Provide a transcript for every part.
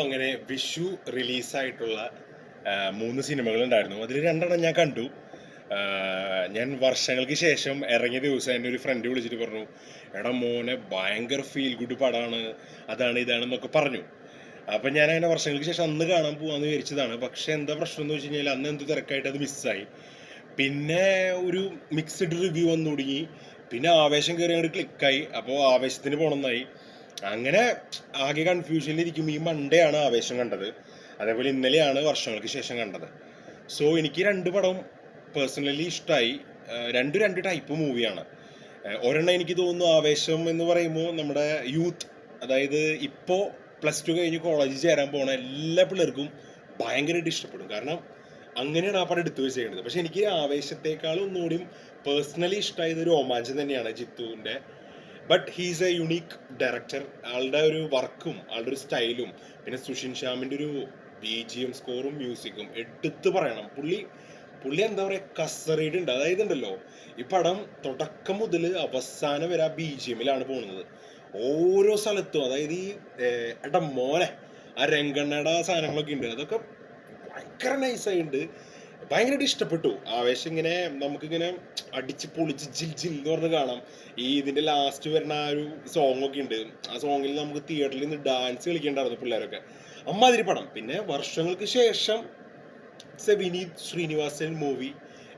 അങ്ങനെ വിഷു റിലീസായിട്ടുള്ള 3 സിനിമകളുണ്ടായിരുന്നു. അതിൽ 2 ഞാൻ കണ്ടു. ഞാൻ വർഷങ്ങൾക്ക് ശേഷം ഇറങ്ങിയ ദിവസം എൻ്റെ ഒരു ഫ്രണ്ട് വിളിച്ചിട്ട് പറഞ്ഞു, എടാ മോനെ ഭയങ്കര ഫീൽ ഗുഡ് പടമാണ്, അതാണ് ഇതാണെന്നൊക്കെ പറഞ്ഞു. അപ്പം ഞാൻ അങ്ങനെ വർഷങ്ങൾക്ക് ശേഷം അന്ന് കാണാൻ പോകാമെന്ന് വിചാരിച്ചതാണ്. പക്ഷെ എന്താ പ്രശ്നം എന്ന് വെച്ച് കഴിഞ്ഞാൽ അന്ന് എന്ത് തിരക്കായിട്ട് അത് മിസ്സായി. പിന്നെ ഒരു മിക്സ്ഡ് റിവ്യൂ വന്നു തുടങ്ങി. പിന്നെ ആവേശം കയറി അങ്ങോട്ട് ക്ലിക്കായി. അപ്പോൾ ആവേശത്തിന് പോകണമെന്നായി. അങ്ങനെ ആകെ കൺഫ്യൂഷനിലിരിക്കും. ഈ മൺഡേ ആണ് ആവേശം കണ്ടത്, അതേപോലെ ഇന്നലെയാണ് വർഷങ്ങൾക്ക് ശേഷം കണ്ടത്. സോ എനിക്ക് 2 പടം പേഴ്സണലി ഇഷ്ടമായി. രണ്ട് ടൈപ്പ് മൂവിയാണ്. ഒരെണ്ണം എനിക്ക് തോന്നുന്നു ആവേശം എന്ന് പറയുമ്പോൾ നമ്മുടെ യൂത്ത്, അതായത് ഇപ്പോൾ +2 കഴിഞ്ഞ് കോളേജിൽ ചേരാൻ പോണ എല്ലാ പിള്ളേർക്കും ഭയങ്കരമായിട്ട് ഇഷ്ടപ്പെടും. കാരണം അങ്ങനെയാണ് ആ പടം എടുത്തു വെച്ചേക്കുന്നത്. പക്ഷെ എനിക്ക് ആവേശത്തെക്കാളും ഒന്നുകൂടിയും പേഴ്സണലി ഇഷ്ടമായത് രോമാഞ്ചം തന്നെയാണ്, ജിത്തുവിൻ്റെ. But he's a unique director. ആളുടെ ഒരു വർക്കും ആളുടെ ഒരു സ്റ്റൈലും പിന്നെ സുഷിൻ ശ്യാമിൻ്റെ ഒരു BGM സ്കോറും മ്യൂസിക്കും എടുത്ത് പറയണം. പുള്ളി എന്താ പറയുക, കസറിയിട്ടുണ്ട്. അതായത് ഉണ്ടല്ലോ, ഈ പടം തുടക്കം മുതൽ അവസാനം വരെ ആ BGMലാണ് പോകുന്നത്. ഓരോ സ്ഥലത്തും, അതായത് ഈ എടാ മോനെ ആ രംഗണ്ണയുടെ സാധനങ്ങളൊക്കെ ഉണ്ട്, അതൊക്കെ ഭയങ്കര നൈസായിട്ടുണ്ട്. ഭയങ്കരമായിട്ട് ഇഷ്ടപ്പെട്ടു. ആവേശം ഇങ്ങനെ നമുക്കിങ്ങനെ അടിച്ച് പൊളിച്ച് ജിൽ ജിൽ എന്ന് പറഞ്ഞ് കാണാം. ഇതിന്റെ ലാസ്റ്റ് വരുന്ന ആ ഒരു സോങ് ഒക്കെ ഉണ്ട്. ആ സോങ്ങിൽ നമുക്ക് തിയേറ്ററിൽ നിന്ന് ഡാൻസ് കളിക്കേണ്ടായിരുന്നു പിള്ളേരൊക്കെ. അമ്മാതിരി പടം. പിന്നെ വർഷങ്ങൾക്ക് ശേഷം വിനീത് ശ്രീനിവാസൻ മൂവി.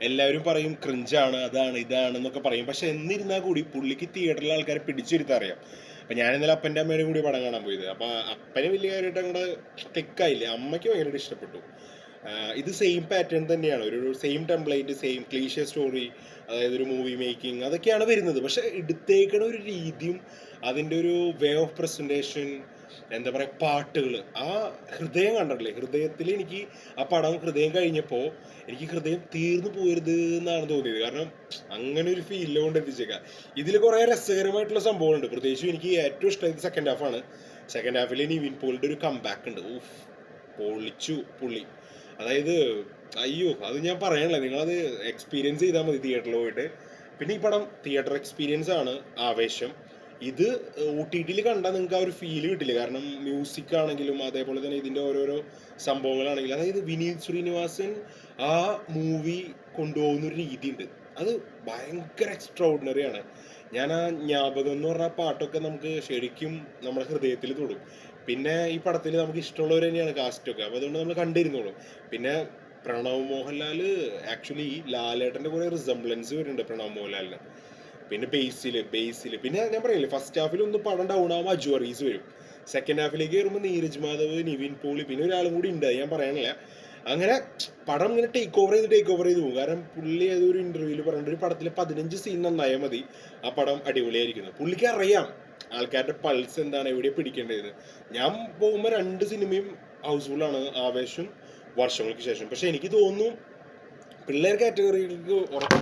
എല്ലാവരും പറയും ക്രിഞ്ചാണ്, അതാണ് ഇതാണ് എന്നൊക്കെ പറയും. പക്ഷെ എന്നിരുന്നാൽ കൂടി പുള്ളിക്ക് തിയേറ്ററിലെ ആൾക്കാരെ പിടിച്ചിരുത്തറിയാം. അപ്പം ഞാൻ ഇന്നലെ അപ്പൻ്റെ അമ്മേനും കൂടി പടം കാണാൻ പോയത്. അപ്പം അപ്പന് വലിയ കാര്യമായിട്ട് അങ്ങോട്ട് ക്ലിക്കായില്ലേ. അമ്മയ്ക്ക് ഭയങ്കരമായിട്ട് ഇഷ്ടപ്പെട്ടു. ഇത് സെയിം പാറ്റേൺ തന്നെയാണ്, ഒരു same template, same cliché story, അതായത് ഒരു മൂവി മേക്കിംഗ്, അതൊക്കെയാണ് വരുന്നത്. പക്ഷെ എടുത്തേക്കണ ഒരു രീതിയും അതിൻ്റെ ഒരു വേ ഓഫ് പ്രസൻറ്റേഷൻ, എന്താ പറയുക, പാട്ടുകൾ, ആ ഹൃദയം കണ്ടിട്ടില്ലേ. ഹൃദയത്തിൽ എനിക്ക് ആ പടം ഹൃദയം കഴിഞ്ഞപ്പോൾ എനിക്ക് ഹൃദയം തീർന്നു പോകരുത് എന്നാണ് തോന്നിയത്. കാരണം അങ്ങനെ ഒരു ഫീലിൽ കൊണ്ട് എത്തിച്ചേക്കാം. ഇതിൽ കുറേ രസകരമായിട്ടുള്ള സംഭവങ്ങളുണ്ട്. പ്രത്യേകിച്ചും എനിക്ക് ഏറ്റവും ഇഷ്ടമായത് സെക്കൻഡ് ഹാഫാണ്. സെക്കൻഡ് ഹാഫിൽ നിവിൻ പോളിയുടെ ഒരു കംബാക്ക് ഉണ്ട്. പൊളിച്ചു പുള്ളി. അതായത് അയ്യോ, അത് ഞാൻ പറയണല്ലേ, നിങ്ങളത് എക്സ്പീരിയൻസ് ചെയ്താൽ മതി തിയേറ്ററിൽ പോയിട്ട്. പിന്നെ ഈ പടം തിയേറ്റർ എക്സ്പീരിയൻസ് ആണ് ആവേശം. ഇത് OTTയിൽ കണ്ടാൽ നിങ്ങൾക്ക് ആ ഒരു ഫീല് കിട്ടില്ല. കാരണം മ്യൂസിക് ആണെങ്കിലും അതേപോലെ തന്നെ ഇതിൻ്റെ ഓരോരോ സംഭവങ്ങളാണെങ്കിലും, അതായത് വിനീത് ശ്രീനിവാസൻ ആ മൂവി കൊണ്ടുപോകുന്ന ഒരു രീതിയുണ്ട്, അത് ഭയങ്കര എക്സ്ട്രാ ഓർഡിനറി ആണ്. ഞാൻ ആ ജ്ഞാപകം എന്ന് പറഞ്ഞ പാട്ടൊക്കെ നമുക്ക് ശരിക്കും നമ്മുടെ ഹൃദയത്തിൽ തൊടും. പിന്നെ ഈ പടത്തിൽ നമുക്ക് ഇഷ്ടമുള്ളവർ തന്നെയാണ് കാസ്റ്റൊക്കെ, അപ്പോൾ അതുകൊണ്ട് നമ്മൾ കണ്ടിരുന്നോളും. പിന്നെ പ്രണവ് മോഹൻലാൽ, ആക്ച്വലി ലാലേട്ടൻ്റെ കുറേ റിസംബ്ലൻസ് വരുന്നുണ്ട് പ്രണവ് മോഹൻലാലിന്. പിന്നെ ബേസിൽ പിന്നെ ഞാൻ പറയില്ലേ, ഫസ്റ്റ് ഹാഫിൽ ഒന്ന് പടം ഡൗൺ ആകുമ്പോൾ അജു അറീസ് വരും. സെക്കൻഡ് ഹാഫിലേക്ക് കയറുമ്പോൾ നീരജ് മാധവ്, നിവിൻ പോളി, പിന്നെ ഒരാളും കൂടി ഉണ്ട്, ഞാൻ പറയാനില്ല. അങ്ങനെ പടം ഇങ്ങനെ ടേക്ക് ഓവർ ചെയ്ത് പോകും. കാരണം പുള്ളി ഏതൊരു ഇന്റർവ്യൂവിൽ പറഞ്ഞിട്ട് ഒരു പടത്തിൽ 15 സീൻ നന്നായാൽ മതി, ആ പടം അടിപൊളിയായിരിക്കുന്നു. പുള്ളിക്ക് അറിയാം ആൾക്കാരുടെ പൾസ് എന്താണ്, എവിടെ പിടിക്കേണ്ടത്. ഞാൻ പോകുമ്പോൾ 2 സിനിമയും ഹൗസ്ഫുള്ളാണ്, ആവേശം വർഷങ്ങൾക്ക് ശേഷം. പക്ഷെ എനിക്ക് തോന്നുന്നു പിള്ളേർ കാറ്റഗറികൾക്ക് ഉറപ്പ്